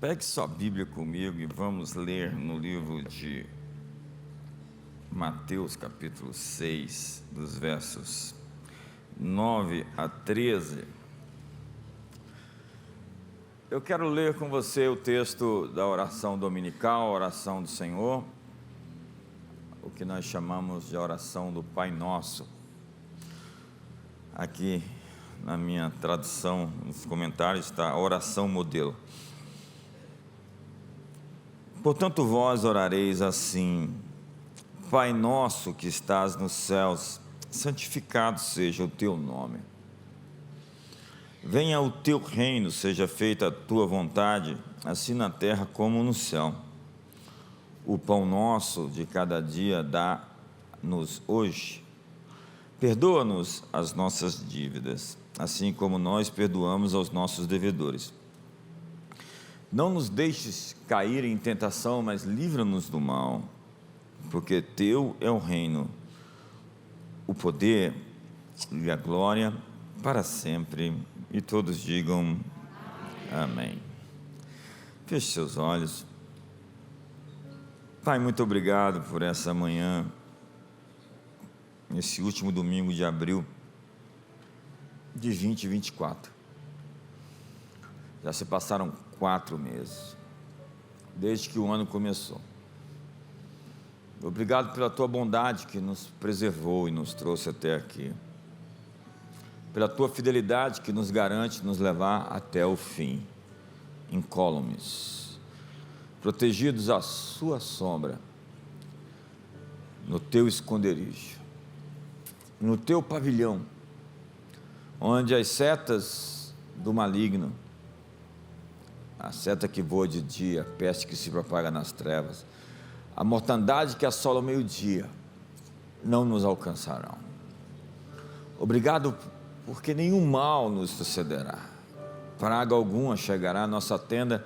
Pegue sua Bíblia comigo e vamos ler no livro de Mateus, capítulo 6, dos versos 9 a 13. Eu quero ler com você o texto da oração dominical, a oração do Senhor, o que nós chamamos de oração do Pai Nosso. Aqui na minha tradução, nos comentários, está a oração modelo. Portanto, vós orareis assim: Pai nosso que estás nos céus, santificado seja o teu nome. Venha o teu reino, seja feita a tua vontade, assim na terra como no céu. O pão nosso de cada dia dá-nos hoje. Perdoa-nos as nossas dívidas, assim como nós perdoamos aos nossos devedores. Não nos deixes cair em tentação, mas livra-nos do mal, porque teu é o reino, o poder e a glória para sempre. E todos digam amém. Feche seus olhos. Pai, muito obrigado por essa manhã, esse último domingo de abril de 2024. Já se passaram 4 meses, desde que o ano começou. Obrigado pela tua bondade que nos preservou e nos trouxe até aqui, pela tua fidelidade que nos garante nos levar até o fim, incólumes, protegidos à sua sombra, no teu esconderijo, no teu pavilhão, onde as setas do maligno, a seta que voa de dia, a peste que se propaga nas trevas, a mortandade que assola o meio-dia, não nos alcançarão. Obrigado, porque nenhum mal nos sucederá. Praga alguma chegará à nossa tenda,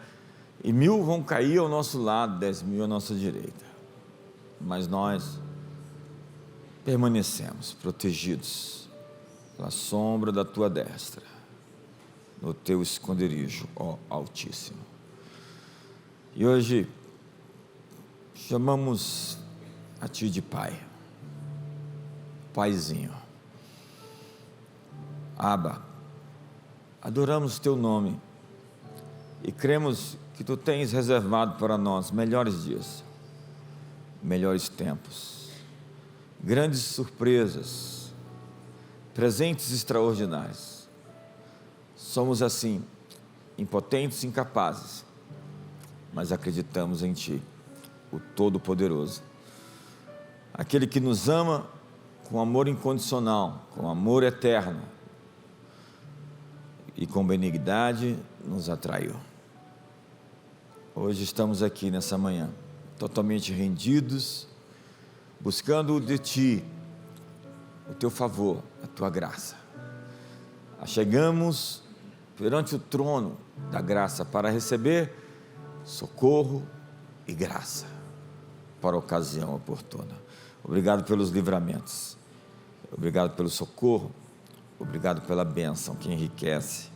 e 1000 vão cair ao nosso lado, 10.000 à nossa direita. Mas nós permanecemos protegidos pela sombra da tua destra, no teu esconderijo, ó Altíssimo. E hoje chamamos a ti de Pai, Paizinho. Abba, adoramos teu nome e cremos que tu tens reservado para nós melhores dias, melhores tempos, grandes surpresas, presentes extraordinários. Somos assim, impotentes, incapazes, mas acreditamos em ti, o Todo-Poderoso, aquele que nos ama com amor incondicional, com amor eterno, e com benignidade nos atraiu. Hoje estamos aqui nessa manhã, totalmente rendidos, buscando de ti o teu favor, a tua graça. Chegamos perante o trono da graça para receber socorro e graça para a ocasião oportuna. Obrigado pelos livramentos, obrigado pelo socorro, obrigado pela bênção que enriquece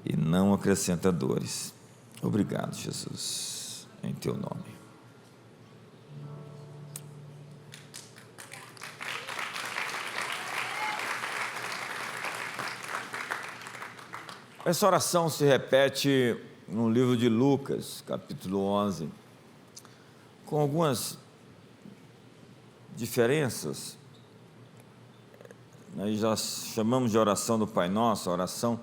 e não acrescenta dores. Obrigado, Jesus, em teu nome. Essa oração se repete no livro de Lucas, capítulo 11, com algumas diferenças. Nós já chamamos de oração do Pai Nosso, a oração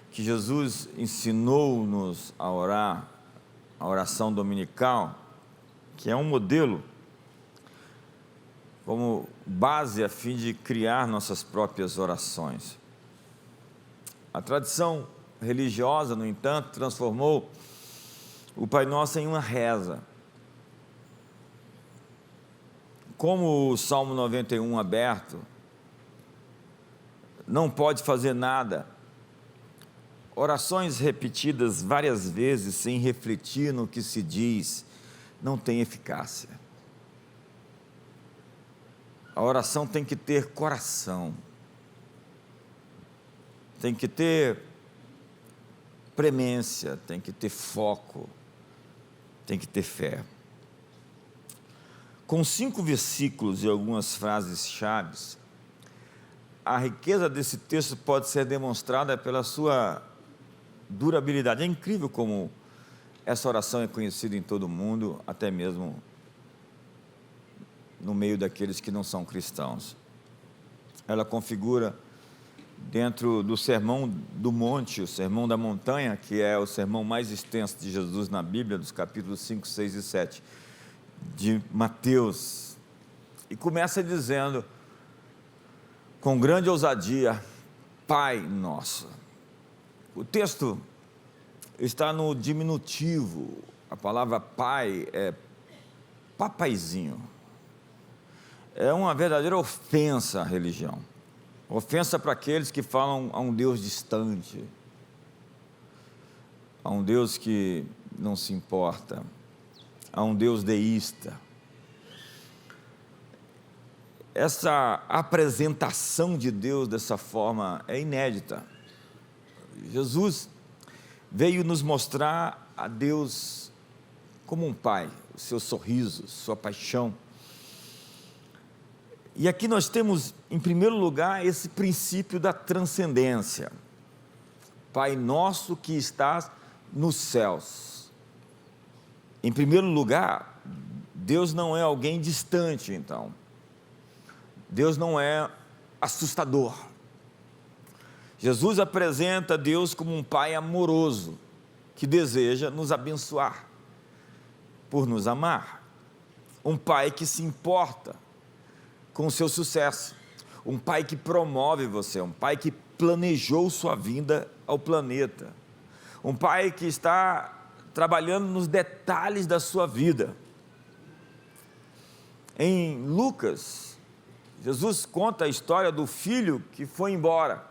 que Jesus ensinou-nos a orar, a oração dominical, que é um modelo como base a fim de criar nossas próprias orações. A tradição religiosa, no entanto, transformou o Pai Nosso em uma reza. Como o Salmo 91 aberto não pode fazer nada, orações repetidas várias vezes sem refletir no que se diz não tem eficácia. A oração tem que ter coração, tem que ter premência, tem que ter foco, tem que ter fé. Com 5 versículos e algumas frases chaves, a riqueza desse texto pode ser demonstrada pela sua durabilidade. É incrível como essa oração é conhecida em todo o mundo, até mesmo no meio daqueles que não são cristãos. Ela configura dentro do Sermão do Monte, o Sermão da Montanha, que é o sermão mais extenso de Jesus na Bíblia, dos capítulos 5, 6 e 7 de Mateus, e começa dizendo, com grande ousadia, Pai Nosso. O texto está no diminutivo, a palavra pai é papaizinho. É uma verdadeira ofensa à religião, ofensa para aqueles que falam a um Deus distante, a um Deus que não se importa, a um Deus deísta. Essa apresentação de Deus dessa forma é inédita. Jesus veio nos mostrar a Deus como um pai, o seu sorriso, sua paixão. E aqui nós temos, em primeiro lugar, esse princípio da transcendência. Pai nosso que estás nos céus. Em primeiro lugar, Deus não é alguém distante, então. Deus não é assustador. Jesus apresenta Deus como um pai amoroso, que deseja nos abençoar, por nos amar. Um pai que se importa com o seu sucesso. Um pai que promove você, um pai que planejou sua vinda ao planeta. Um pai que está trabalhando nos detalhes da sua vida. Em Lucas, Jesus conta a história do filho que foi embora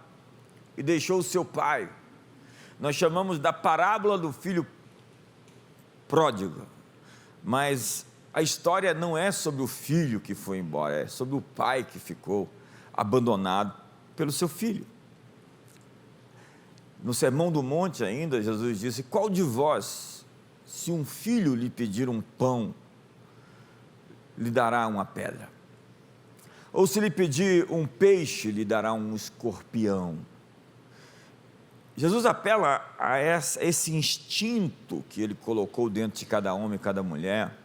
e deixou o seu pai. Nós chamamos da parábola do filho pródigo, mas a história não é sobre o filho que foi embora, é sobre o pai que ficou abandonado pelo seu filho. No Sermão do Monte ainda, Jesus disse, qual de vós, se um filho lhe pedir um pão, lhe dará uma pedra? Ou se lhe pedir um peixe, lhe dará um escorpião? Jesus apela a esse instinto que ele colocou dentro de cada homem e cada mulher,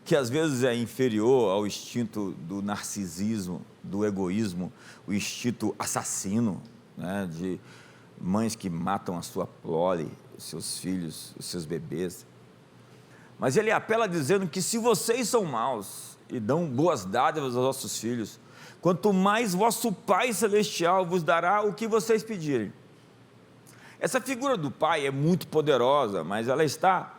que às vezes é inferior ao instinto do narcisismo, do egoísmo, o instinto assassino, né, de mães que matam a sua prole, os seus filhos, os seus bebês. Mas ele apela dizendo que se vocês são maus e dão boas dádivas aos vossos filhos, quanto mais vosso Pai Celestial vos dará o que vocês pedirem. Essa figura do pai é muito poderosa, mas ela está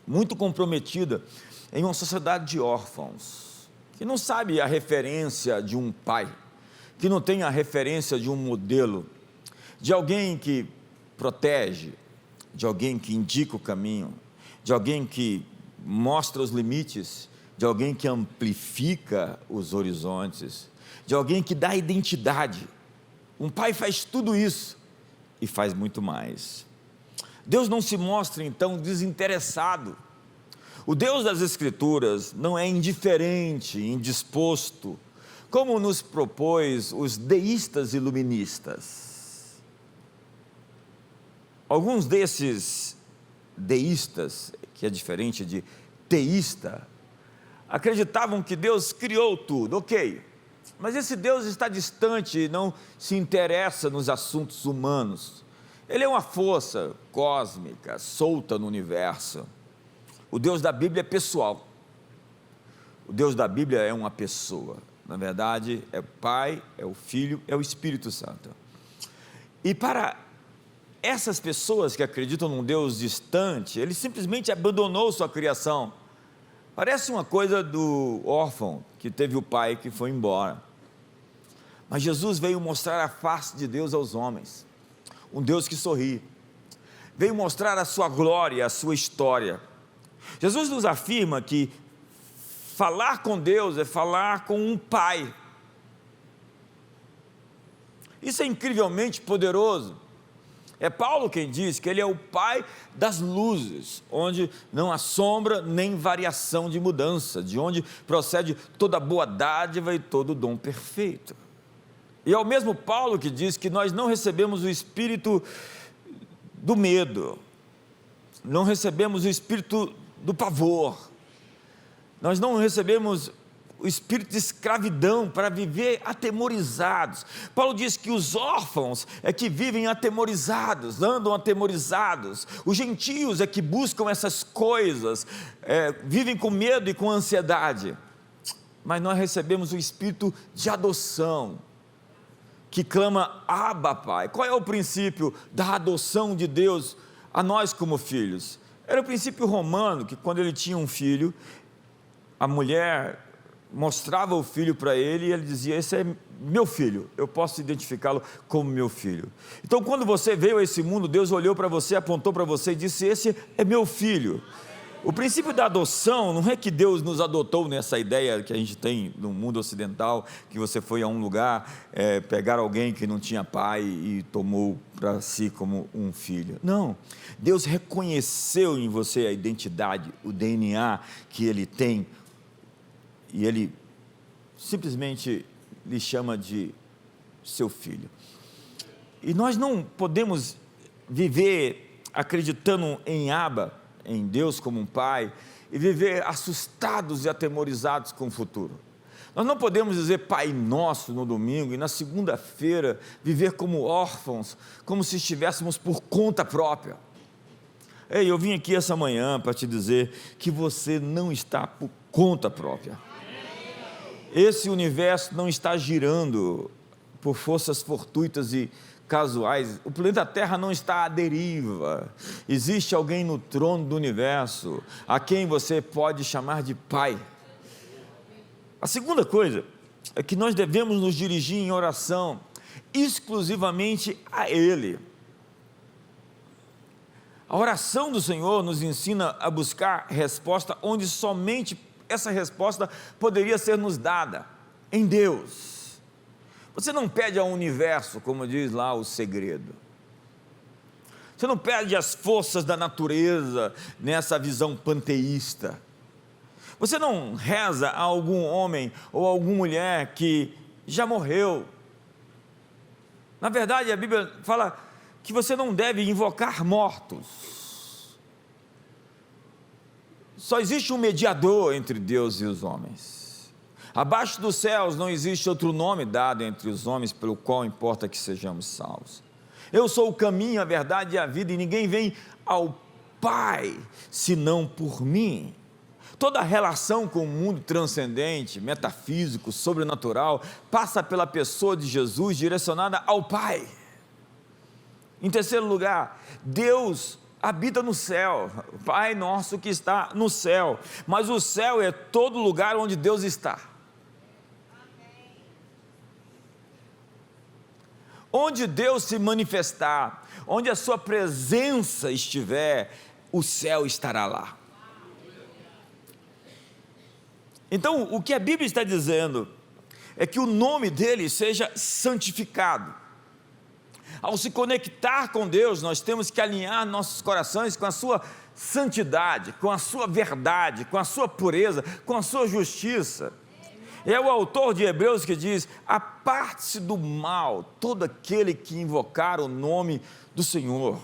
muito comprometida em uma sociedade de órfãos, que não sabe a referência de um pai, que não tem a referência de um modelo, de alguém que protege, de alguém que indica o caminho, de alguém que mostra os limites, de alguém que amplifica os horizontes, de alguém que dá identidade. Um pai faz tudo isso e faz muito mais. Deus não se mostra então desinteressado. O Deus das Escrituras não é indiferente, indisposto, como nos propôs os deístas iluministas. Alguns desses deístas, que é diferente de teísta, acreditavam que Deus criou tudo, ok, mas esse Deus está distante e não se interessa nos assuntos humanos. Ele é uma força cósmica, solta no universo. O Deus da Bíblia é pessoal. O Deus da Bíblia é uma pessoa. Na verdade, é o Pai, é o Filho, é o Espírito Santo. E para essas pessoas que acreditam num Deus distante, ele simplesmente abandonou sua criação. Parece uma coisa do órfão que teve o pai que foi embora. Mas Jesus veio mostrar a face de Deus aos homens. Um Deus que sorri. Veio mostrar a sua glória, a sua história. Jesus nos afirma que falar com Deus é falar com um pai. Isso é incrivelmente poderoso. É Paulo quem diz que ele é o Pai das luzes, onde não há sombra nem variação de mudança, de onde procede toda boa dádiva e todo dom perfeito. E é o mesmo Paulo que diz que nós não recebemos o espírito do medo, não recebemos o espírito do pavor, nós não recebemos o espírito de escravidão para viver atemorizados. Paulo diz que os órfãos é que vivem atemorizados, andam atemorizados. Os gentios é que buscam essas coisas, vivem com medo e com ansiedade. Mas nós recebemos o espírito de adoção, que clama, Abba, Pai. Qual é o princípio da adoção de Deus a nós como filhos? Era o princípio romano, que quando ele tinha um filho, a mulher mostrava o filho para ele e ele dizia, esse é meu filho, eu posso identificá-lo como meu filho. Então quando você veio a esse mundo, Deus olhou para você, apontou para você e disse, esse é meu filho. O princípio da adoção não é que Deus nos adotou nessa ideia que a gente tem no mundo ocidental, que você foi a um lugar, pegar alguém que não tinha pai e tomou para si como um filho. Não, Deus reconheceu em você a identidade, o DNA que Ele tem, e Ele simplesmente lhe chama de seu filho. E nós não podemos viver acreditando em Abba, em Deus como um pai, e viver assustados e atemorizados com o futuro. Nós não podemos dizer Pai Nosso no domingo e na segunda-feira viver como órfãos, como se estivéssemos por conta própria. Ei, eu vim aqui essa manhã para te dizer que você não está por conta própria. Esse universo não está girando por forças fortuitas e casuais. O planeta Terra não está à deriva. Existe alguém no trono do universo a quem você pode chamar de Pai. A segunda coisa é que nós devemos nos dirigir em oração exclusivamente a Ele. A oração do Senhor nos ensina a buscar resposta onde somente essa resposta poderia ser nos dada, em Deus. Você não pede ao universo, como diz lá o segredo. Você não pede às forças da natureza, nessa visão panteísta. Você não reza a algum homem ou alguma mulher que já morreu. Na verdade, a Bíblia fala que você não deve invocar mortos. Só existe um mediador entre Deus e os homens. Abaixo dos céus não existe outro nome dado entre os homens pelo qual importa que sejamos salvos. Eu sou o caminho, a verdade e a vida, e ninguém vem ao Pai senão por mim. Toda relação com o mundo transcendente, metafísico, sobrenatural, passa pela pessoa de Jesus direcionada ao Pai. Em terceiro lugar, Deus habita no céu, Pai nosso que está no céu, mas o céu é todo lugar onde Deus está. Onde Deus se manifestar, onde a sua presença estiver, o céu estará lá. Então, o que a Bíblia está dizendo é que o nome dele seja santificado. Ao se conectar com Deus, nós temos que alinhar nossos corações com a sua santidade, com a sua verdade, com a sua pureza, com a sua justiça. É o autor de Hebreus que diz, aparte-se do mal, todo aquele que invocar o nome do Senhor.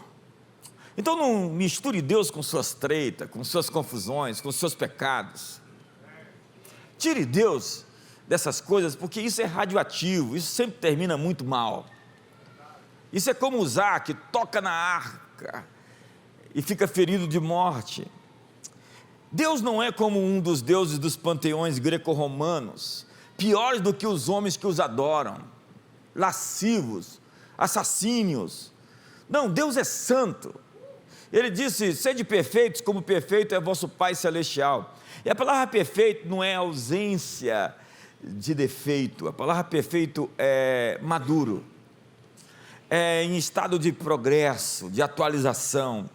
Então não misture Deus com suas treitas, com suas confusões, com seus pecados. Tire Deus dessas coisas, porque isso é radioativo, isso sempre termina muito mal. Isso é como Uzá, que toca na arca e fica ferido de morte. Deus não é como um dos deuses dos panteões greco-romanos, piores do que os homens que os adoram, lascivos, assassínios. Não, Deus é santo. Ele disse, sede perfeitos como perfeito é vosso Pai Celestial. E a palavra perfeito não é ausência de defeito, a palavra perfeito é maduro. É em estado de progresso, de atualização.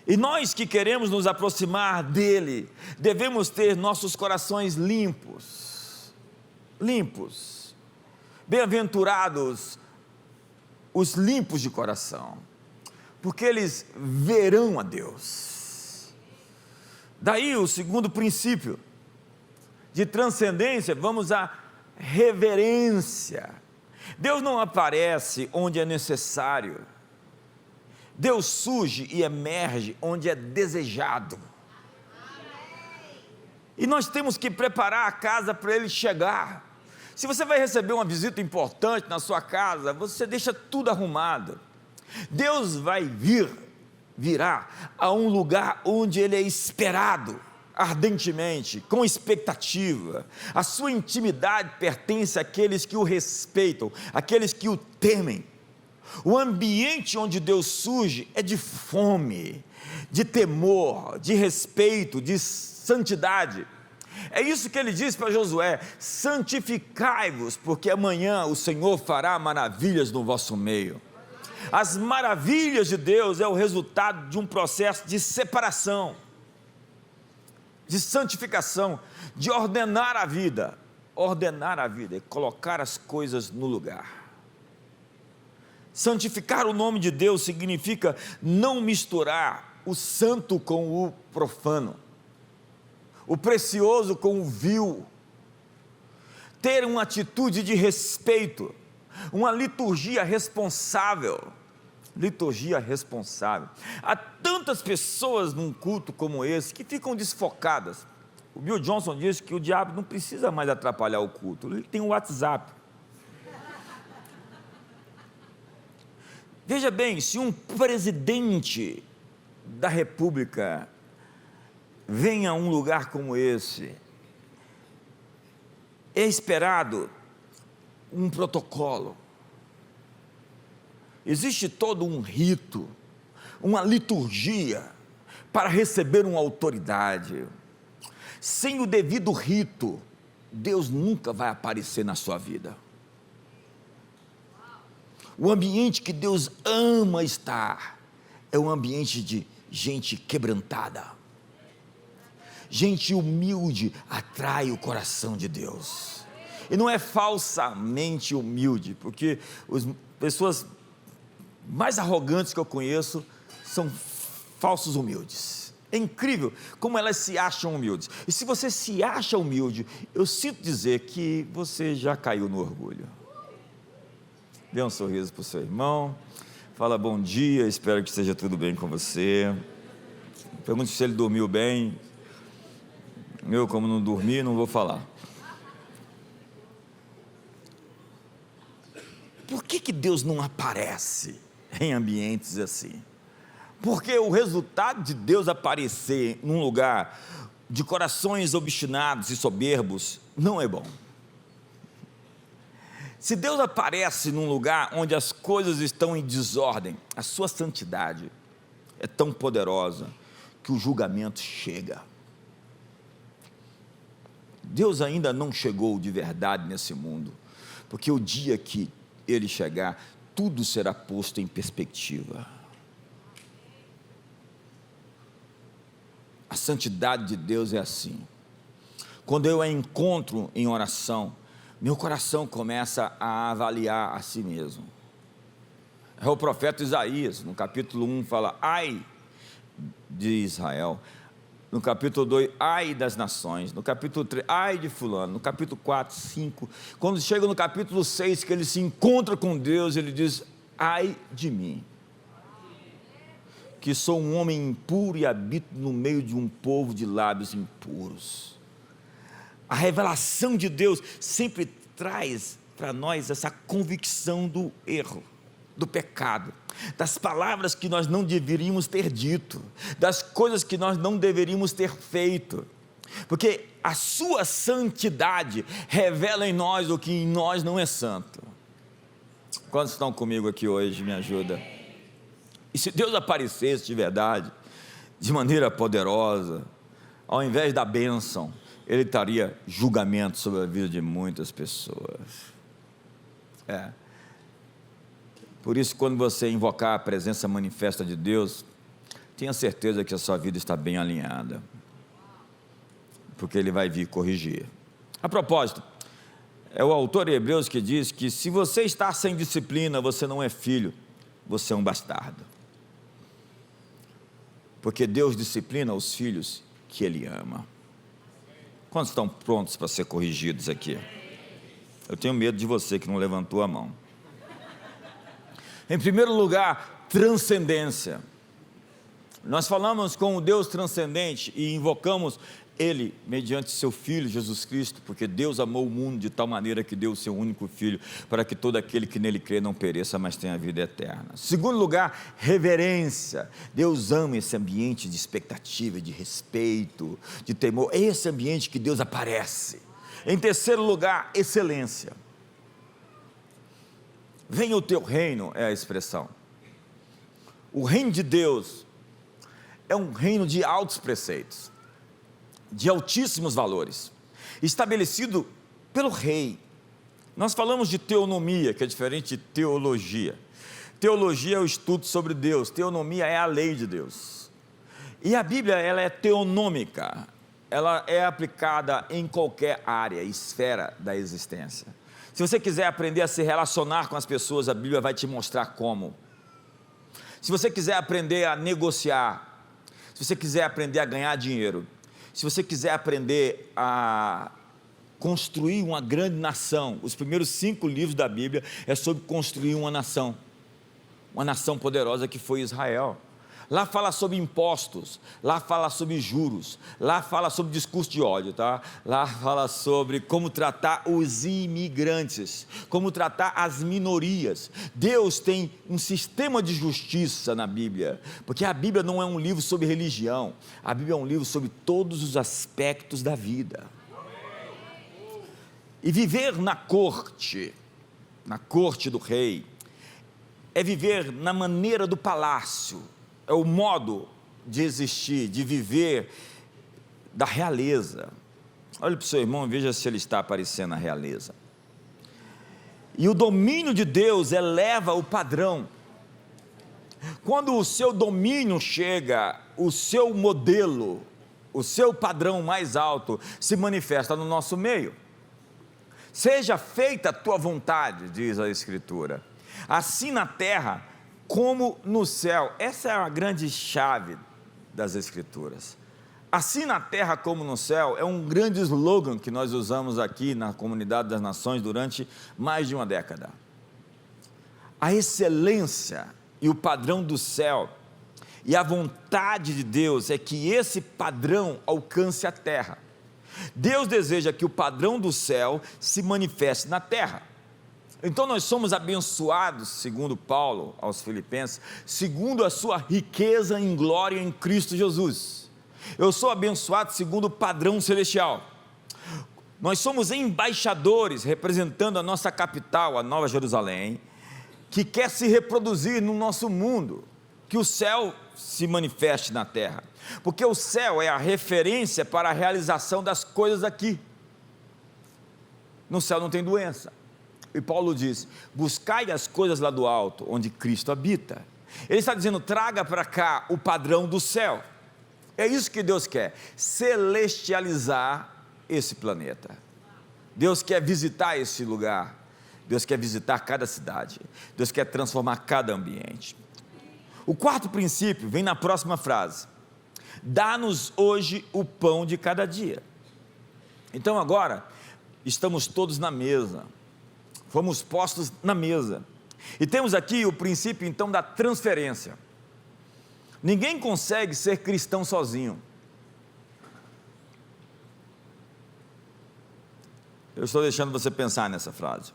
E nós que queremos nos aproximar dele, devemos ter nossos corações limpos. Limpos. Bem-aventurados os limpos de coração, porque eles verão a Deus. Daí o segundo princípio de transcendência, vamos à reverência. Deus não aparece onde é necessário, Deus surge e emerge onde é desejado. E nós temos que preparar a casa para Ele chegar. Se você vai receber uma visita importante na sua casa, você deixa tudo arrumado. Deus vai virá a um lugar onde Ele é esperado ardentemente, com expectativa. A sua intimidade pertence àqueles que o respeitam, àqueles que o temem. O ambiente onde Deus surge é de fome, de temor, de respeito, de santidade. É isso que ele diz para Josué: santificai-vos, porque amanhã o Senhor fará maravilhas no vosso meio. As maravilhas de Deus é o resultado de um processo de separação, de santificação, de ordenar a vida e colocar as coisas no lugar. Santificar o nome de Deus significa não misturar o santo com o profano, o precioso com o vil, ter uma atitude de respeito, uma liturgia responsável. Há tantas pessoas num culto como esse que ficam desfocadas. O Bill Johnson diz que o diabo não precisa mais atrapalhar o culto, ele tem o WhatsApp. Veja bem, se um presidente da república vem a um lugar como esse, é esperado um protocolo, existe todo um rito, uma liturgia para receber uma autoridade. Sem o devido rito, Deus nunca vai aparecer na sua vida. O ambiente que Deus ama estar é um ambiente de gente quebrantada. Gente humilde atrai o coração de Deus. E não é falsamente humilde, porque as pessoas mais arrogantes que eu conheço são falsos humildes. É incrível como elas se acham humildes. E se você se acha humilde, eu sinto dizer que você já caiu no orgulho. Dê um sorriso para o seu irmão, fala bom dia, espero que esteja tudo bem com você. Pergunte se ele dormiu bem. Eu, como não dormi, não vou falar. Por que Deus não aparece em ambientes assim? Porque o resultado de Deus aparecer num lugar de corações obstinados e soberbos não é bom. Se Deus aparece num lugar onde as coisas estão em desordem, a sua santidade é tão poderosa que o julgamento chega. Deus ainda não chegou de verdade nesse mundo, porque o dia que Ele chegar, tudo será posto em perspectiva. A santidade de Deus é assim. Quando eu a encontro em oração, meu coração começa a avaliar a si mesmo. É o profeta Isaías, no capítulo 1, fala: ai de Israel. No capítulo 2, ai das nações. No capítulo 3, ai de fulano. No capítulo 4, 5. Quando chega no capítulo 6, que ele se encontra com Deus, ele diz: ai de mim, que sou um homem impuro e habito no meio de um povo de lábios impuros. A revelação de Deus sempre traz para nós essa convicção do erro, do pecado, das palavras que nós não deveríamos ter dito, das coisas que nós não deveríamos ter feito, porque a sua santidade revela em nós o que em nós não é santo. Quantos estão comigo aqui hoje? Me ajuda. E se Deus aparecesse de verdade, de maneira poderosa, ao invés da bênção, Ele traria julgamento sobre a vida de muitas pessoas. Por isso, quando você invocar a presença manifesta de Deus, tenha certeza que a sua vida está bem alinhada, porque Ele vai vir corrigir. A propósito, é o autor de Hebreus que diz que se você está sem disciplina, você não é filho, você é um bastardo. porque Deus disciplina os filhos que Ele ama. Quantos estão prontos para ser corrigidos aqui? Eu tenho medo de você que não levantou a mão. Em primeiro lugar, transcendência. Nós falamos com o Deus transcendente e invocamos Ele mediante seu Filho Jesus Cristo, porque Deus amou o mundo de tal maneira que deu o seu único Filho, para que todo aquele que nele crê não pereça, mas tenha vida eterna. Segundo lugar, reverência. Deus ama esse ambiente de expectativa, de respeito, de temor. É esse ambiente que Deus aparece. Em terceiro lugar, excelência. Venha o teu reino, é a expressão. O reino de Deus é um reino de altos preceitos, de altíssimos valores, estabelecido pelo rei. Nós falamos de teonomia, que é diferente de teologia. Teologia é o estudo sobre Deus, teonomia é a lei de Deus. E a Bíblia, ela é teonômica, ela é aplicada em qualquer área, esfera da existência. Se você quiser aprender a se relacionar com as pessoas, a Bíblia vai te mostrar como. Se você quiser aprender a negociar, se você quiser aprender a ganhar dinheiro, se você quiser aprender a construir uma grande nação, os primeiros 5 livros da Bíblia é sobre construir uma nação poderosa que foi Israel. Lá fala sobre impostos, lá fala sobre juros, lá fala sobre discurso de ódio, tá? Lá fala sobre como tratar os imigrantes, como tratar as minorias. Deus tem um sistema de justiça na Bíblia, porque a Bíblia não é um livro sobre religião, a Bíblia é um livro sobre todos os aspectos da vida. E viver na corte do rei, é viver na maneira do palácio, é o modo de existir, de viver da realeza. Olhe para o seu irmão e veja se ele está aparecendo na realeza. E o domínio de Deus eleva o padrão. Quando o seu domínio chega, o seu modelo, o seu padrão mais alto se manifesta no nosso meio. Seja feita a tua vontade, diz a Escritura, assim na terra como no céu. Essa é a grande chave das Escrituras. Assim na terra como no céu é um grande slogan que nós usamos aqui na Comunidade das Nações durante mais de uma década. A excelência e o padrão do céu e a vontade de Deus é que esse padrão alcance a terra. Deus deseja que o padrão do céu se manifeste na terra. Então nós somos abençoados, segundo Paulo aos Filipenses, segundo a sua riqueza em glória em Cristo Jesus. Eu sou abençoado segundo o padrão celestial. Nós somos embaixadores representando a nossa capital, a Nova Jerusalém, que quer se reproduzir no nosso mundo, que o céu se manifeste na terra, porque o céu é a referência para a realização das coisas aqui. No céu não tem doença. E Paulo diz, buscai as coisas lá do alto, onde Cristo habita. Ele está dizendo, traga para cá o padrão do céu. É isso que Deus quer, celestializar esse planeta. Deus quer visitar esse lugar, Deus quer visitar cada cidade, Deus quer transformar cada ambiente. O quarto princípio vem na próxima frase, dá-nos hoje o pão de cada dia. Então agora, estamos todos na mesa, fomos postos na mesa, e temos aqui o princípio então da transferência. Ninguém consegue ser cristão sozinho. Eu estou deixando você pensar nessa frase.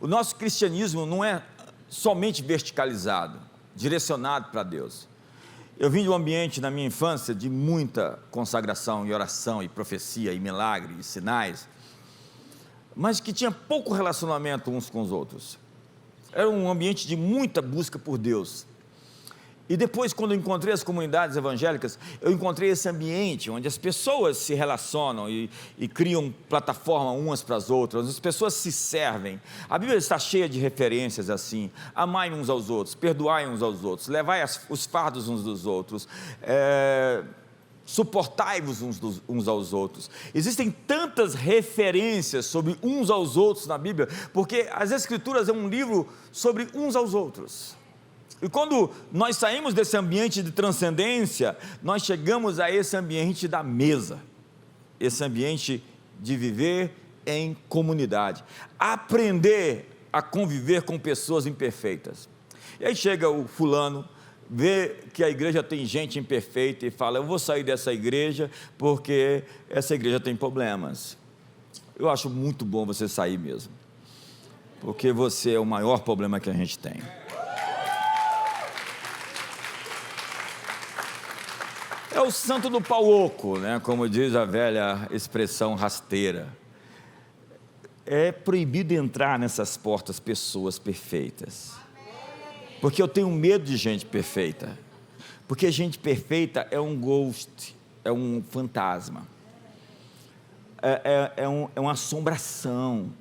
O nosso cristianismo não é somente verticalizado, direcionado para Deus. Eu vim de um ambiente na minha infância de muita consagração e oração e profecia e milagre e sinais, mas que tinha pouco relacionamento uns com os outros. Era um ambiente de muita busca por Deus. E depois, quando eu encontrei as comunidades evangélicas, eu encontrei esse ambiente onde as pessoas se relacionam e criam plataforma umas para as outras, as pessoas se servem. A Bíblia está cheia de referências assim: amai uns aos outros, perdoai uns aos outros, levai os fardos uns dos outros, suportai-vos uns aos outros. Existem tantas referências sobre uns aos outros na Bíblia, porque as Escrituras é um livro sobre uns aos outros. E quando nós saímos desse ambiente de transcendência, nós chegamos a esse ambiente da mesa, esse ambiente de viver em comunidade, aprender a conviver com pessoas imperfeitas. E aí chega o fulano, vê que a igreja tem gente imperfeita e fala: eu vou sair dessa igreja porque essa igreja tem problemas. Eu acho muito bom você sair mesmo, porque você é o maior problema que a gente tem. É o santo do pau oco, né? Como diz a velha expressão rasteira. É proibido entrar nessas portas pessoas perfeitas, porque eu tenho medo de gente perfeita, porque gente perfeita é um ghost, é um fantasma, é uma assombração.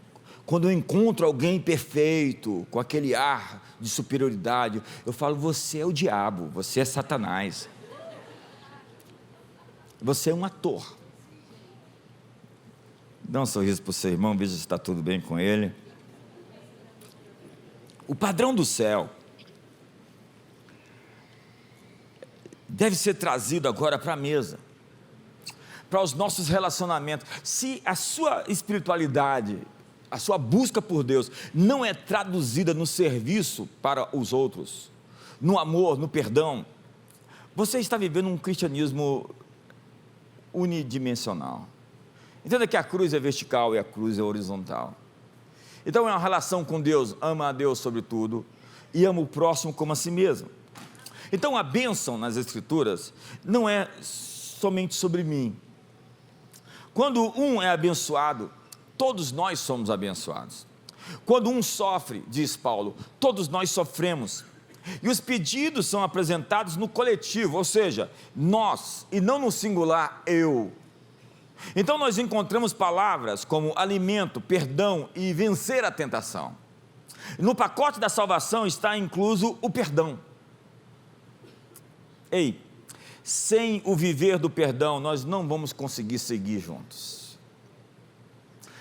Quando eu encontro alguém perfeito, com aquele ar de superioridade, eu falo: você é o diabo, você é Satanás, você é um ator. Dá um sorriso para o seu irmão, veja se está tudo bem com ele. O padrão do céu deve ser trazido agora para a mesa, para os nossos relacionamentos. Se a sua espiritualidade, a sua busca por Deus não é traduzida no serviço para os outros, no amor, no perdão, você está vivendo um cristianismo unidimensional. Entenda que a cruz é vertical e a cruz é horizontal. Então é uma relação com Deus: ama a Deus sobre tudo e ama o próximo como a si mesmo. Então a bênção nas Escrituras não é somente sobre mim. Quando um é abençoado, todos nós somos abençoados. Quando um sofre, diz Paulo, todos nós sofremos. E os pedidos são apresentados no coletivo, ou seja, nós, e não no singular, eu. Então nós encontramos palavras como alimento, perdão e vencer a tentação. No pacote da salvação está incluso o perdão. Ei, sem o viver do perdão, nós não vamos conseguir seguir juntos.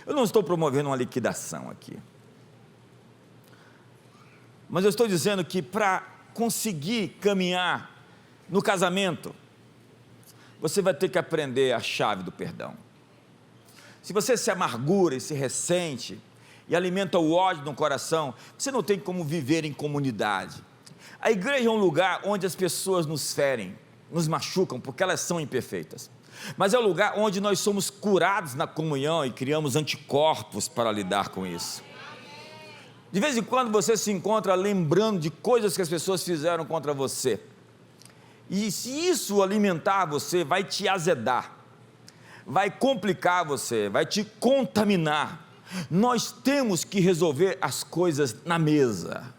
Eu não estou promovendo uma liquidação aqui, mas eu estou dizendo que para conseguir caminhar no casamento, você vai ter que aprender a chave do perdão. Se você se amargura e se ressente e alimenta o ódio no coração, você não tem como viver em comunidade. A igreja é um lugar onde as pessoas nos ferem, nos machucam, porque elas são imperfeitas. Mas é um lugar onde nós somos curados na comunhão e criamos anticorpos para lidar com isso. De vez em quando você se encontra lembrando de coisas que as pessoas fizeram contra você. E se isso alimentar você, vai te azedar, vai complicar você, vai te contaminar. Nós temos que resolver as coisas na mesa.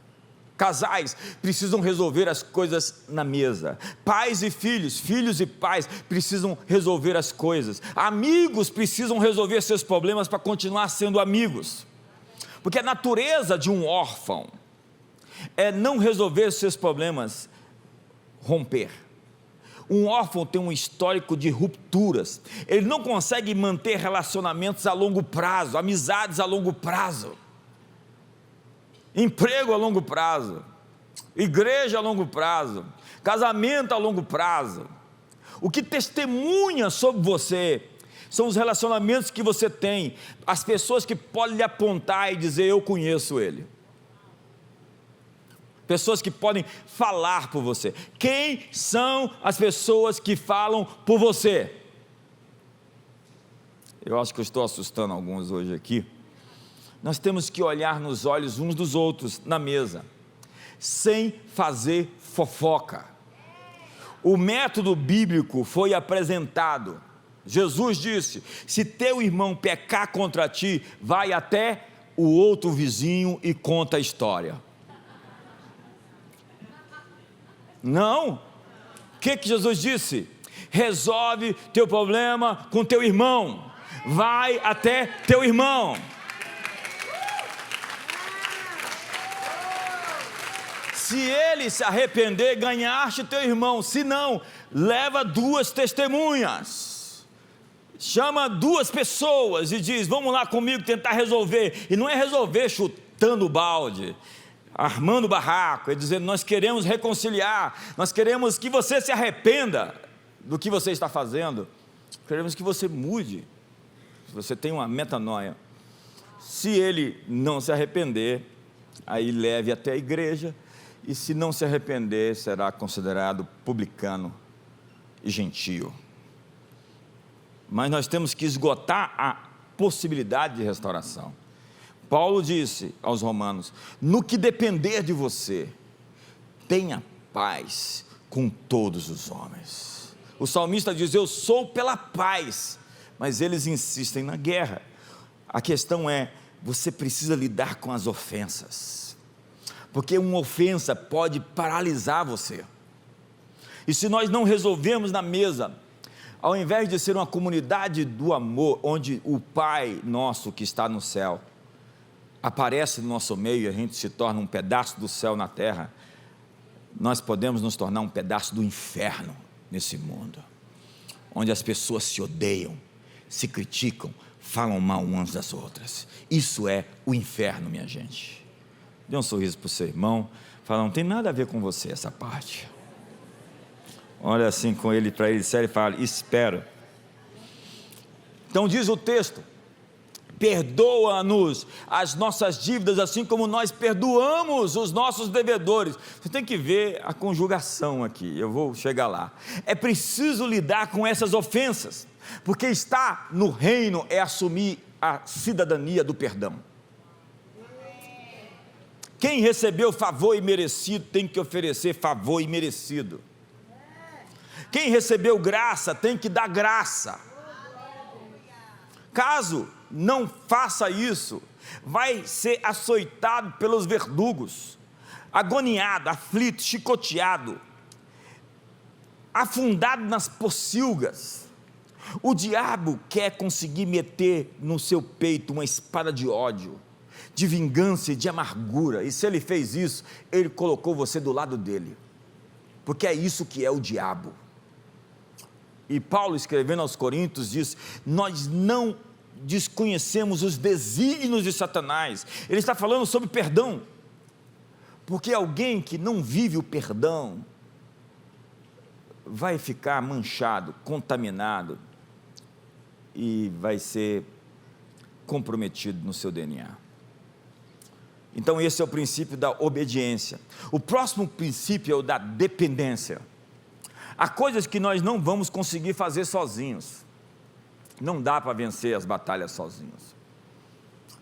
Casais precisam resolver as coisas na mesa. Pais e filhos, filhos e pais precisam resolver as coisas. Amigos precisam resolver seus problemas para continuar sendo amigos. Porque a natureza de um órfão é não resolver seus problemas, romper. Um órfão tem um histórico de rupturas, ele não consegue manter relacionamentos a longo prazo, amizades a longo prazo, emprego a longo prazo, igreja a longo prazo, casamento a longo prazo. O que testemunha sobre você são os relacionamentos que você tem, as pessoas que podem lhe apontar e dizer: eu conheço ele. Pessoas que podem falar por você. Quem são as pessoas que falam por você? Eu acho que eu estou assustando alguns hoje aqui. Nós temos que olhar nos olhos uns dos outros na mesa, sem fazer fofoca. O método bíblico foi apresentado. Jesus disse: se teu irmão pecar contra ti, vai até o outro vizinho e conta a história. Não, o que Jesus disse? Resolve teu problema com teu irmão, vai até teu irmão. Se ele se arrepender, ganhaste teu irmão. Se não, leva 2 testemunhas, chama 2 pessoas e diz: vamos lá comigo tentar resolver. E não é resolver chutando o balde, armando barraco, dizendo: nós queremos reconciliar, nós queremos que você se arrependa do que você está fazendo, queremos que você mude, se você tem uma metanoia. Se ele não se arrepender, aí leve até a igreja, e se não se arrepender, será considerado publicano e gentio. Mas nós temos que esgotar a possibilidade de restauração. Paulo disse aos romanos: no que depender de você, tenha paz com todos os homens. O salmista diz: eu sou pela paz, mas eles insistem na guerra. A questão é, você precisa lidar com as ofensas, porque uma ofensa pode paralisar você. E se nós não resolvermos na mesa, ao invés de ser uma comunidade do amor, onde o Pai nosso que está no céu aparece no nosso meio e a gente se torna um pedaço do céu na terra, nós podemos nos tornar um pedaço do inferno nesse mundo, onde as pessoas se odeiam, se criticam, falam mal umas das outras. Isso é o inferno, minha gente. Dê um sorriso para o seu irmão, fala: não tem nada a ver com você essa parte. Olha assim com ele, para ele sério, e fala: espera. Então diz o texto: perdoa-nos as nossas dívidas, assim como nós perdoamos os nossos devedores. Você tem que ver a conjugação aqui, eu vou chegar lá. É preciso lidar com essas ofensas, porque estar no reino é assumir a cidadania do perdão. Quem recebeu favor imerecido tem que oferecer favor imerecido. Quem recebeu graça tem que dar graça. Caso não faça isso, vai ser açoitado pelos verdugos, agoniado, aflito, chicoteado, afundado nas pocilgas. O diabo quer conseguir meter no seu peito uma espada de ódio, de vingança e de amargura, e se ele fez isso, ele colocou você do lado dele, porque é isso que é o diabo. E Paulo, escrevendo aos Coríntios, diz: nós não desconhecemos os desígnios de Satanás. Ele está falando sobre perdão, porque alguém que não vive o perdão vai ficar manchado, contaminado, e vai ser comprometido no seu DNA. Então esse é o princípio da obediência. O próximo princípio é o da dependência. Há coisas que nós não vamos conseguir fazer sozinhos. Não dá para vencer as batalhas sozinhos.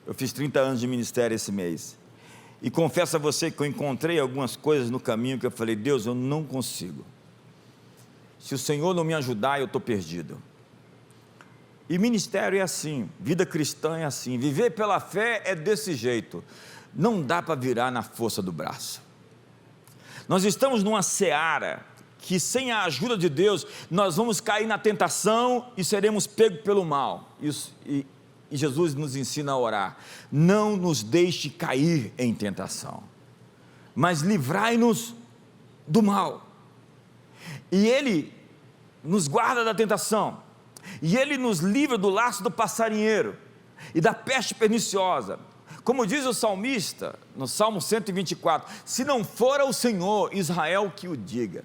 Eu fiz 30 anos de ministério esse mês, e confesso a você que eu encontrei algumas coisas no caminho que eu falei: Deus, eu não consigo. Se o Senhor não me ajudar, eu estou perdido. E ministério é assim, vida cristã é assim, viver pela fé é desse jeito. Não dá para virar na força do braço. Nós estamos numa seara que, sem a ajuda de Deus, nós vamos cair na tentação e seremos pegos pelo mal. E Jesus nos ensina a orar: não nos deixe cair em tentação, mas livrai-nos do mal. E Ele nos guarda da tentação, e Ele nos livra do laço do passarinheiro e da peste perniciosa. Como diz o salmista no Salmo 124: se não fora o Senhor, Israel que o diga,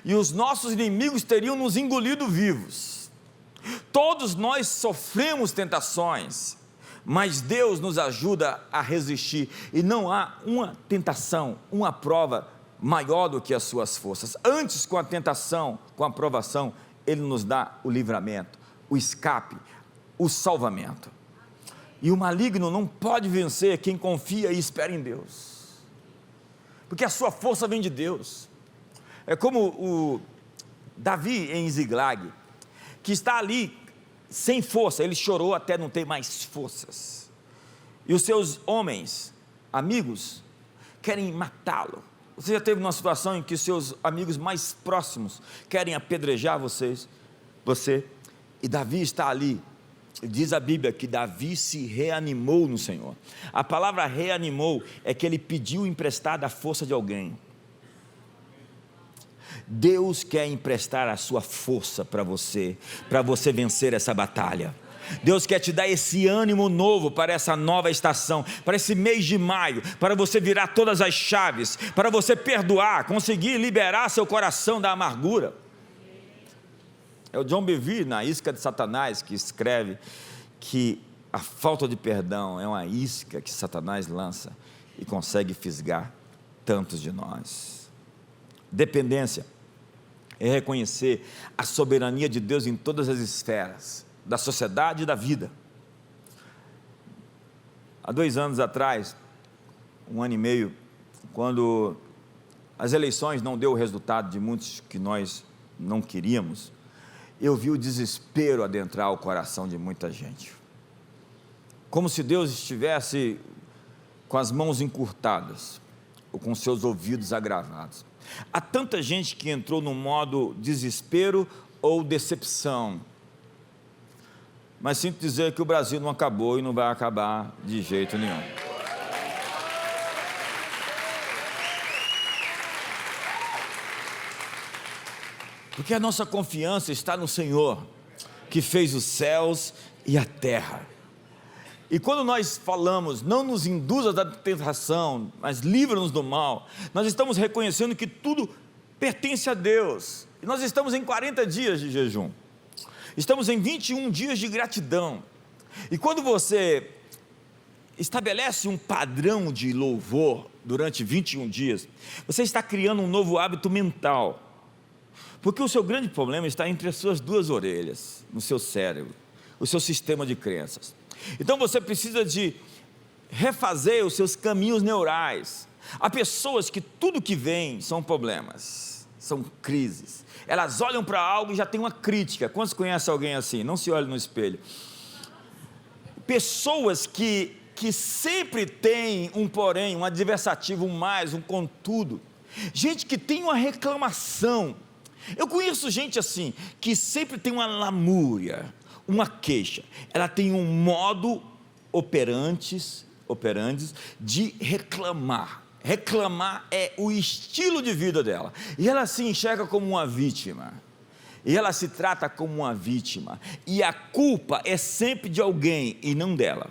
e os nossos inimigos teriam nos engolido vivos. Todos nós sofremos tentações, mas Deus nos ajuda a resistir, e não há uma tentação, uma prova maior do que as suas forças. Antes, com a tentação, com a provação, Ele nos dá o livramento, o escape, o salvamento. E o maligno não pode vencer quem confia e espera em Deus, porque a sua força vem de Deus. É como o Davi em Ziglag, que está ali sem força, ele chorou até não ter mais forças, e os seus homens, amigos, querem matá-lo. Você já teve uma situação em que seus amigos mais próximos querem apedrejar você, e Davi está ali. Diz a Bíblia que Davi se reanimou no Senhor. A palavra reanimou é que ele pediu emprestada a força de alguém. Deus quer emprestar a sua força para você vencer essa batalha. Deus quer te dar esse ânimo novo para essa nova estação, para esse mês de maio, para você virar todas as chaves, para você perdoar, conseguir liberar seu coração da amargura. É o John Bevere, na Isca de Satanás, que escreve que a falta de perdão é uma isca que Satanás lança e consegue fisgar tantos de nós. Dependência é reconhecer a soberania de Deus em todas as esferas da sociedade e da vida. Há 2 anos atrás, 1 ano e meio, quando as eleições não deu o resultado de muitos que nós não queríamos, eu vi o desespero adentrar o coração de muita gente, como se Deus estivesse com as mãos encurtadas, ou com seus ouvidos agravados. Há tanta gente que entrou no modo desespero ou decepção, mas sinto dizer que o Brasil não acabou e não vai acabar de jeito nenhum. Porque a nossa confiança está no Senhor, que fez os céus e a terra. E quando nós falamos, não nos induza da tentação, mas livra-nos do mal, nós estamos reconhecendo que tudo pertence a Deus. E nós estamos em 40 dias de jejum. Estamos em 21 dias de gratidão. E quando você estabelece um padrão de louvor durante 21 dias, você está criando um novo hábito mental. Porque o seu grande problema está entre as suas 2 orelhas, no seu cérebro, o seu sistema de crenças. Então você precisa de refazer os seus caminhos neurais. Há pessoas que tudo que vem são problemas, são crises. Elas olham para algo e já tem uma crítica. Quantos conhecem alguém assim? Não se olhe no espelho. Pessoas que sempre têm um porém, um adversativo, um mais, um contudo. Gente que tem uma reclamação. Eu conheço gente assim, que sempre tem uma lamúria, uma queixa. Ela tem um modo operantes de reclamar. Reclamar é o estilo de vida dela. E ela se enxerga como uma vítima. E ela se trata como uma vítima. E a culpa é sempre de alguém e não dela.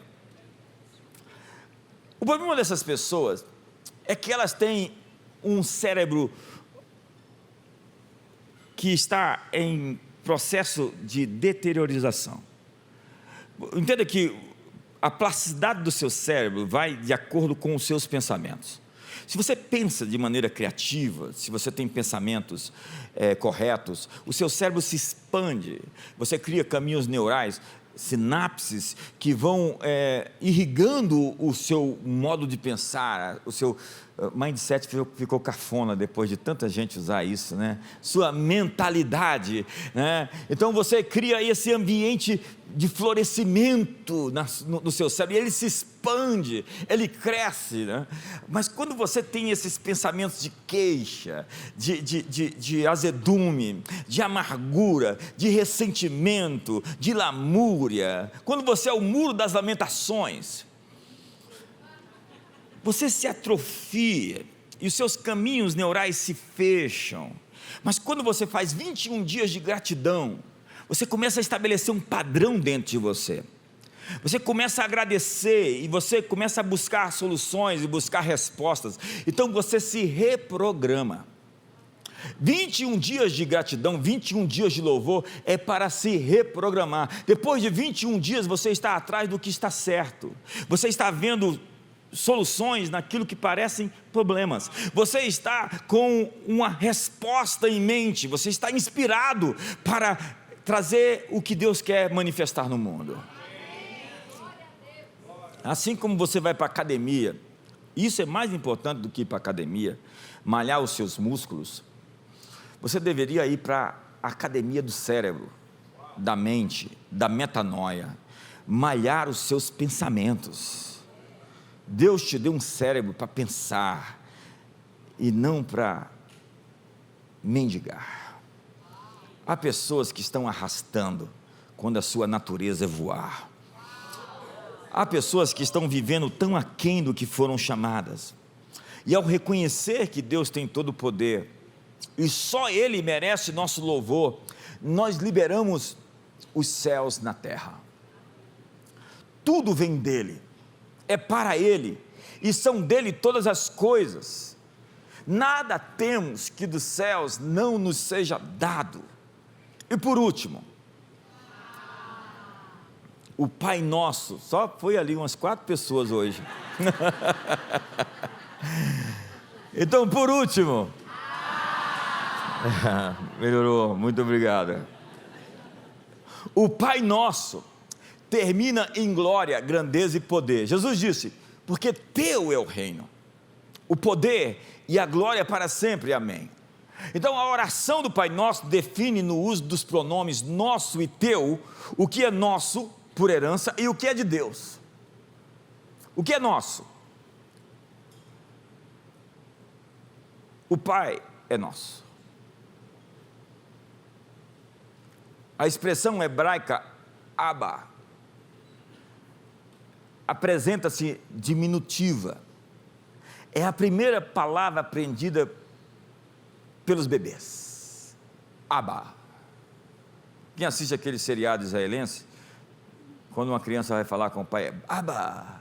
O problema dessas pessoas é que elas têm um cérebro que está em processo de deteriorização. Entenda que a plasticidade do seu cérebro vai de acordo com os seus pensamentos. Se você pensa de maneira criativa, se você tem pensamentos corretos, o seu cérebro se expande, você cria caminhos neurais, sinapses que vão irrigando o seu modo de pensar, o seu mindset ficou cafona depois de tanta gente usar isso, né? Sua mentalidade, né? Então você cria esse ambiente de florescimento no seu cérebro, e ele se expande, ele cresce, né? Mas quando você tem esses pensamentos de queixa, de azedume, de amargura, de ressentimento, de lamúria, quando você é o muro das lamentações, você se atrofia e os seus caminhos neurais se fecham. Mas quando você faz 21 dias de gratidão, você começa a estabelecer um padrão dentro de você. Você começa a agradecer e você começa a buscar soluções e buscar respostas. Então você se reprograma. 21 dias de gratidão, 21 dias de louvor é para se reprogramar. Depois de 21 dias você está atrás do que está certo. Você está vendo soluções naquilo que parecem problemas. Você está com uma resposta em mente. Você está inspirado para trazer o que Deus quer manifestar no mundo. Assim como você vai para a academia, isso é mais importante do que ir para a academia, malhar os seus músculos. Você deveria ir para a academia do cérebro, da mente, da metanoia, malhar os seus pensamentos. Deus te deu um cérebro para pensar e não para mendigar. Há pessoas que estão arrastando quando a sua natureza é voar. Há pessoas que estão vivendo tão aquém do que foram chamadas. E ao reconhecer que Deus tem todo o poder e só Ele merece nosso louvor, nós liberamos os céus na terra. tudo vem dele, é para ele, e são dele todas as coisas. Nada temos que dos céus não nos seja dado. E por último, o Pai Nosso. Só foi ali umas 4 pessoas hoje. Então, por último, melhorou, muito obrigado. O Pai Nosso termina em glória, grandeza e poder. Jesus disse: porque teu é o reino, o poder e a glória para sempre, amém. Então a oração do Pai Nosso define no uso dos pronomes nosso e teu, o que é nosso por herança e o que é de Deus. O que é nosso? O Pai é nosso. A expressão hebraica Abba apresenta-se diminutiva. É a primeira palavra aprendida pelos bebês. Abba. Quem assiste aquele seriado israelense, quando uma criança vai falar com o pai, é Abba.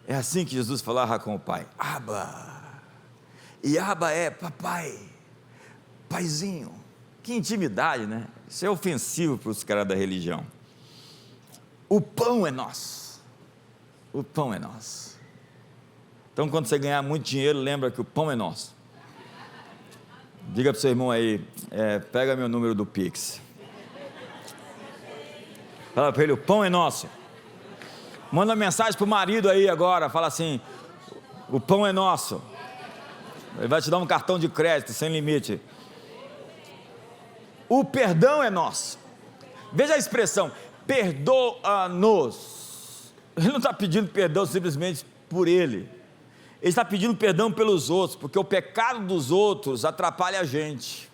É assim que Jesus falava com o pai, Abba. E Abba é papai, paizinho. Que intimidade, né? Isso é ofensivo para os caras da religião. O pão é nosso. O pão é nosso. Então, quando você ganhar muito dinheiro, lembra que o pão é nosso. Diga para o seu irmão aí, pega meu número do Pix. Fala para ele, o pão é nosso. Manda uma mensagem para o marido aí agora, fala assim, o pão é nosso. Ele vai te dar um cartão de crédito sem limite. O perdão é nosso. Veja a expressão, perdoa-nos. Ele não está pedindo perdão simplesmente por ele. Ele está pedindo perdão pelos outros, porque o pecado dos outros atrapalha a gente.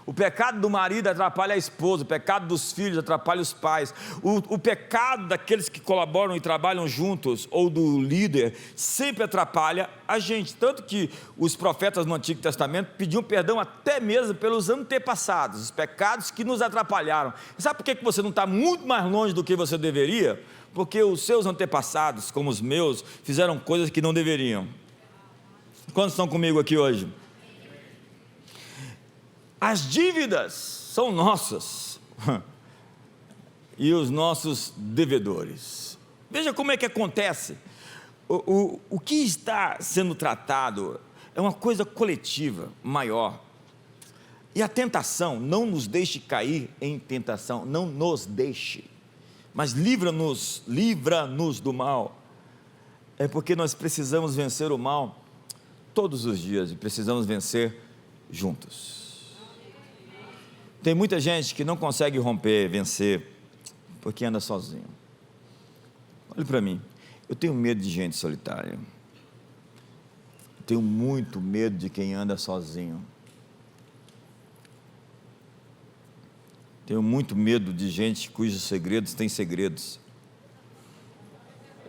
O pecado do marido atrapalha a esposa, o pecado dos filhos atrapalha os pais, o pecado daqueles que colaboram e trabalham juntos, ou do líder, sempre atrapalha a gente. Tanto que os profetas no Antigo Testamento pediam perdão até mesmo pelos antepassados, os pecados que nos atrapalharam. E sabe por que você não está muito mais longe do que você deveria? Porque os seus antepassados, como os meus, fizeram coisas que não deveriam. Quantos estão comigo aqui hoje? As dívidas são nossas e os nossos devedores. Veja como é que acontece. O que está sendo tratado é uma coisa coletiva, maior. E a tentação, não nos deixe cair em tentação, não nos deixe, mas livra-nos do mal. É porque nós precisamos vencer o mal todos os dias e precisamos vencer juntos. Tem muita gente que não consegue romper, vencer, porque anda sozinho. Olhe para mim, eu tenho medo de gente solitária. Eu tenho muito medo de quem anda sozinho. Tenho muito medo de gente cujos segredos têm segredos.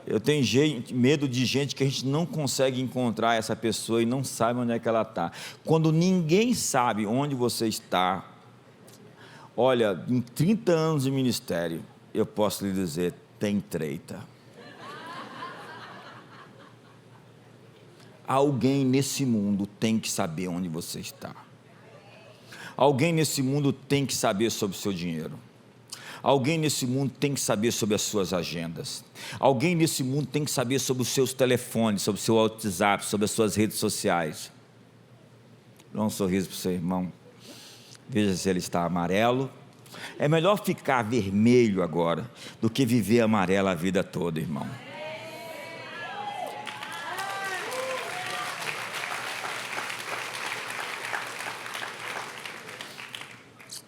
Eu tenho medo de gente que a gente não consegue encontrar essa pessoa e não sabe onde é que ela está. Quando ninguém sabe onde você está, olha, em 30 anos de ministério, eu posso lhe dizer, tem treta. Alguém nesse mundo tem que saber onde você está. Alguém nesse mundo tem que saber sobre o seu dinheiro. Alguém nesse mundo tem que saber sobre as suas agendas. Alguém nesse mundo tem que saber sobre os seus telefones, sobre o seu WhatsApp, sobre as suas redes sociais. Dá um sorriso para o seu irmão. Veja se ele está amarelo. É melhor ficar vermelho agora do que viver amarelo a vida toda, irmão.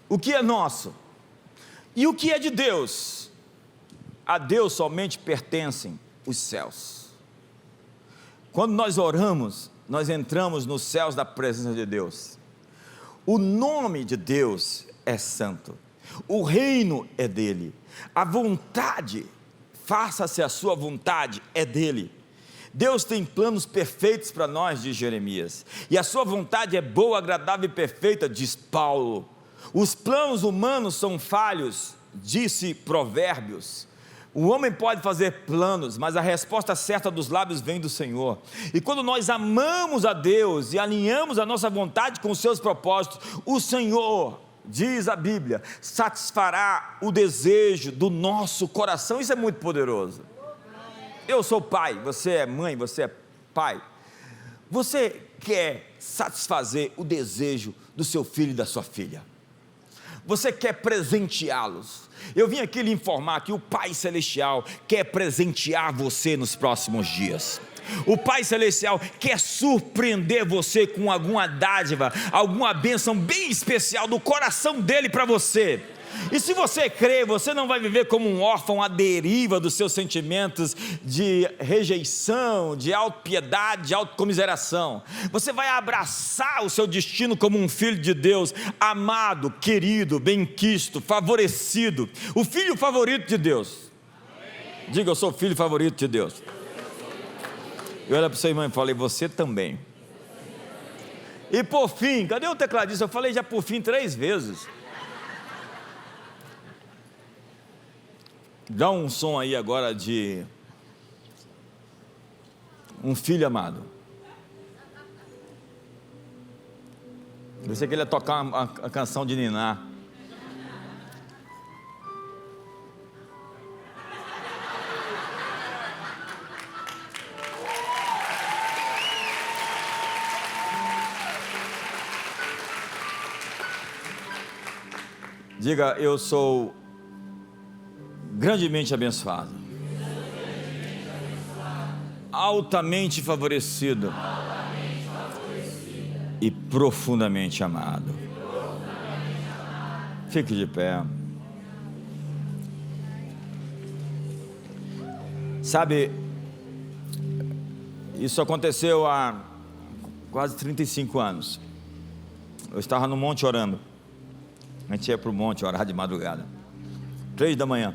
O que é nosso e o que é de Deus? A Deus somente pertencem os céus. Quando nós oramos, nós entramos nos céus da presença de Deus. O nome de Deus é santo. O reino é dele. A vontade, faça-se a sua vontade, é dele. Deus tem planos perfeitos para nós, diz Jeremias. E a sua vontade é boa, agradável e perfeita, diz Paulo. Os planos humanos são falhos, disse Provérbios: o homem pode fazer planos, mas a resposta certa dos lábios vem do Senhor. E quando nós amamos a Deus e alinhamos a nossa vontade com os seus propósitos, o Senhor, diz a Bíblia, satisfará o desejo do nosso coração. Isso é muito poderoso. Eu sou pai, você é mãe, você é pai. Você quer satisfazer o desejo do seu filho e da sua filha. Você quer presenteá-los. Eu vim aqui lhe informar que o Pai Celestial quer presentear você nos próximos dias. O Pai Celestial quer surpreender você com alguma dádiva, alguma bênção bem especial do coração dele para você. E se você crê, você não vai viver como um órfão à deriva dos seus sentimentos de rejeição, de autopiedade, de autocomiseração. Você vai abraçar o seu destino como um filho de Deus, amado, querido, benquisto, favorecido, o filho favorito de Deus. Diga: eu sou o filho favorito de Deus. Eu olho para sua irmã e falei: você também. E por fim, cadê o tecladista? Eu falei já por fim 3 vezes. Dá um som aí agora de um filho amado. Eu pensei que ele ia tocar a canção de Niná. Diga: eu sou grandemente abençoado, altamente favorecido e profundamente amado. Fique de pé. Sabe, isso aconteceu há quase 35 anos. Eu estava no monte orando. A gente ia para o monte orar de madrugada, 3 da manhã,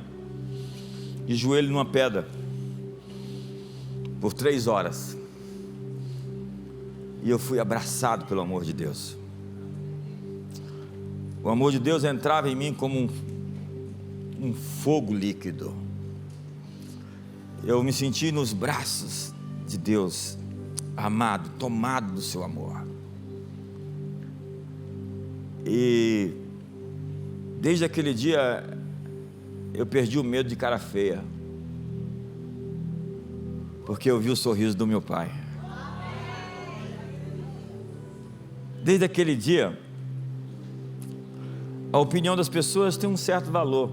de joelho numa pedra, por 3 horas, e eu fui abraçado pelo amor de Deus. O amor de Deus entrava em mim como um fogo líquido. Eu me senti nos braços de Deus, amado, tomado do seu amor. E desde aquele dia eu perdi o medo de cara feia, porque eu vi o sorriso do meu pai. Desde aquele dia, a opinião das pessoas tem um certo valor,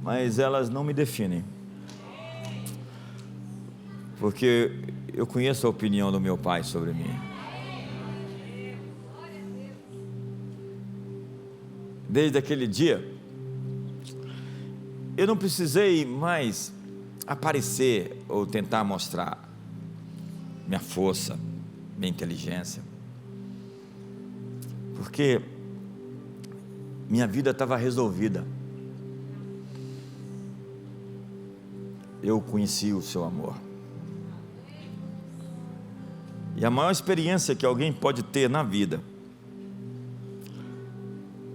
mas elas não me definem, porque eu conheço a opinião do meu pai sobre mim. Desde aquele dia, eu não precisei mais aparecer ou tentar mostrar minha força, minha inteligência, porque minha vida estava resolvida. Eu conheci o seu amor. E a maior experiência que alguém pode ter na vida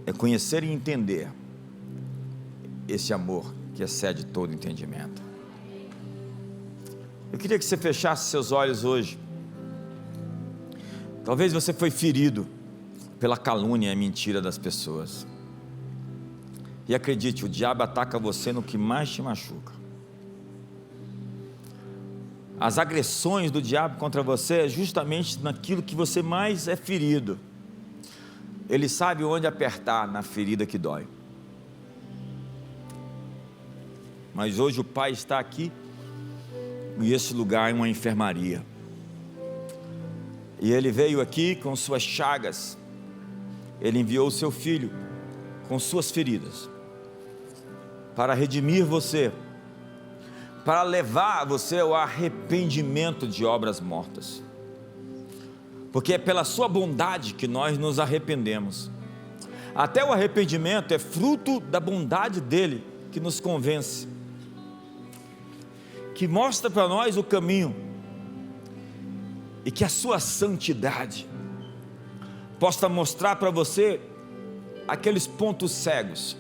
é conhecer e entender esse amor que excede todo entendimento. Eu queria que você fechasse seus olhos hoje. Talvez você foi ferido pela calúnia e mentira das pessoas. E acredite, o diabo ataca você no que mais te machuca. As agressões do diabo contra você é justamente naquilo que você mais é ferido. Ele sabe onde apertar na ferida que dói. Mas hoje o Pai está aqui, e esse lugar é uma enfermaria. E Ele veio aqui com suas chagas. Ele enviou o seu Filho com suas feridas, para redimir você, para levar você ao arrependimento de obras mortas. Porque é pela sua bondade que nós nos arrependemos. Até o arrependimento é fruto da bondade dele, que nos convence, que mostra para nós o caminho, e que a sua santidade possa mostrar para você aqueles pontos cegos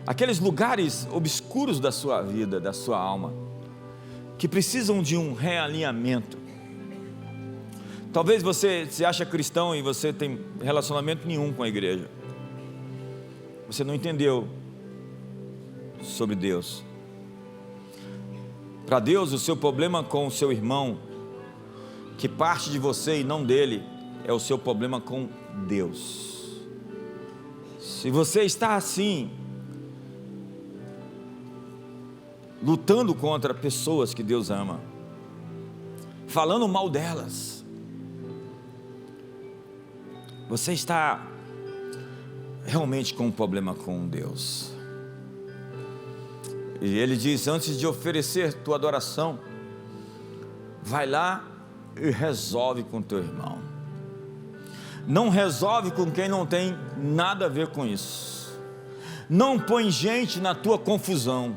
aqueles lugares obscuros da sua vida, da sua alma, que precisam de um realinhamento. Talvez você se acha cristão e você tem relacionamento nenhum com a igreja. Você não entendeu sobre Deus. Para Deus, o seu problema com o seu irmão, que parte de você e não dele, é o seu problema com Deus. Se você está assim, lutando contra pessoas que Deus ama, falando mal delas, você está realmente com um problema com Deus. E Ele diz: antes de oferecer tua adoração, vai lá e resolve com teu irmão. Não resolve com quem não tem nada a ver com isso. Não põe gente na tua confusão.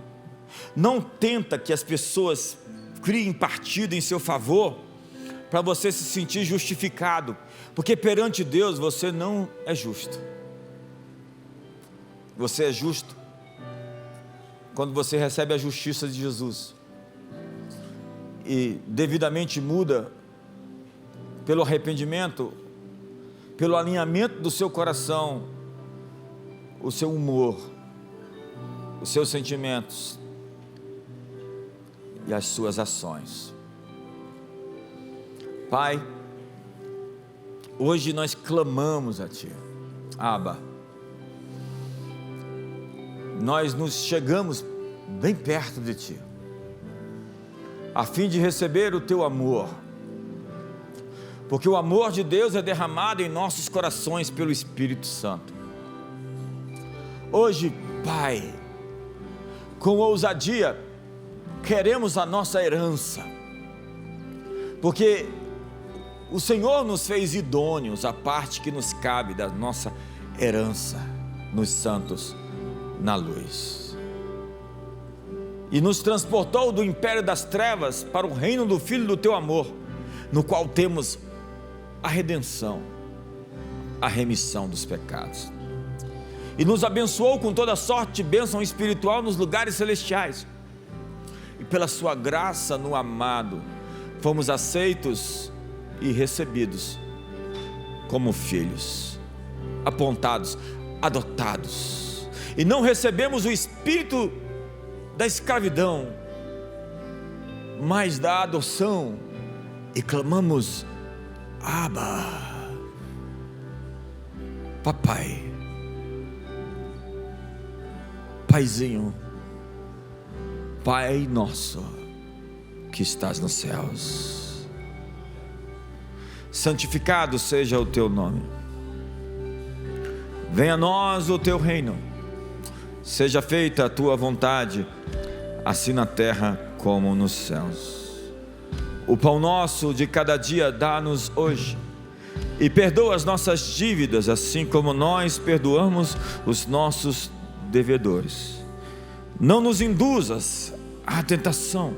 Não tenta que as pessoas criem partido em seu favor para você se sentir justificado, porque perante Deus você não é justo. Você é justo quando você recebe a justiça de Jesus e devidamente muda pelo arrependimento, pelo alinhamento do seu coração, o seu humor, os seus sentimentos e as suas ações. Pai, hoje nós clamamos a Ti, Abba. Nós nos chegamos bem perto de Ti, a fim de receber o Teu amor, porque o amor de Deus é derramado em nossos corações pelo Espírito Santo. Hoje, Pai, com ousadia, queremos a nossa herança, porque o Senhor nos fez idôneos à parte que nos cabe da nossa herança nos santos, na luz, e nos transportou do império das trevas para o reino do Filho do Teu amor, no qual temos a redenção, a remissão dos pecados, e nos abençoou com toda sorte de bênção espiritual nos lugares celestiais, e pela sua graça no amado, fomos aceitos e recebidos como filhos, apontados, adotados, e não recebemos o espírito da escravidão, mas da adoção, e clamamos: Abba, papai, paizinho, Pai nosso que estás nos céus, santificado seja o teu nome, venha a nós o teu reino, seja feita a tua vontade, assim na terra como nos céus. O pão nosso de cada dia dá-nos hoje, e perdoa as nossas dívidas, assim como nós perdoamos os nossos devedores. Não nos induzas à tentação,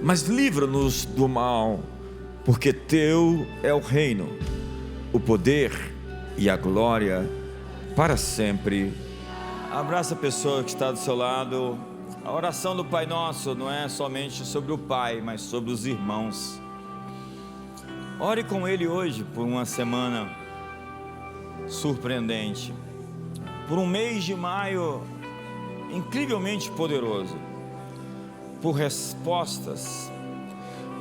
mas livra-nos do mal, porque teu é o reino, o poder e a glória para sempre. Abraça a pessoa que está do seu lado. A oração do Pai Nosso não é somente sobre o Pai, mas sobre os irmãos. Ore com ele hoje por uma semana surpreendente, por um mês de maio incrivelmente poderoso, por respostas.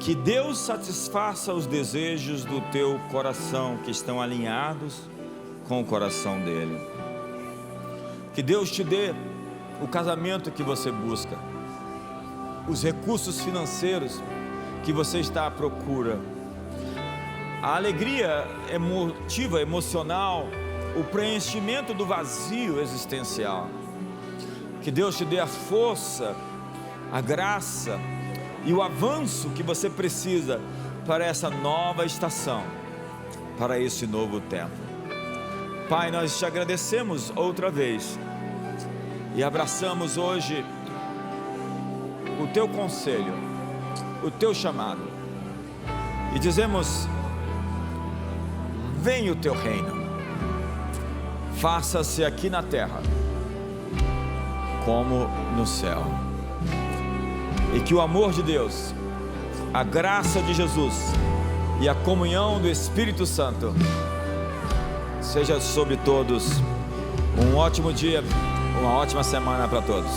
Que Deus satisfaça os desejos do teu coração que estão alinhados com o coração dele. Que Deus te dê o casamento que você busca, os recursos financeiros que você está à procura, a alegria emotiva, emocional, o preenchimento do vazio existencial. Que Deus te dê a força, a graça e o avanço que você precisa para essa nova estação, para esse novo tempo. Pai, nós te agradecemos outra vez e abraçamos hoje o teu conselho, o teu chamado, e dizemos: venha o teu reino, faça-se aqui na terra como no céu. E que o amor de Deus, a graça de Jesus e a comunhão do Espírito Santo seja sobre todos. Um ótimo dia, uma ótima semana para todos.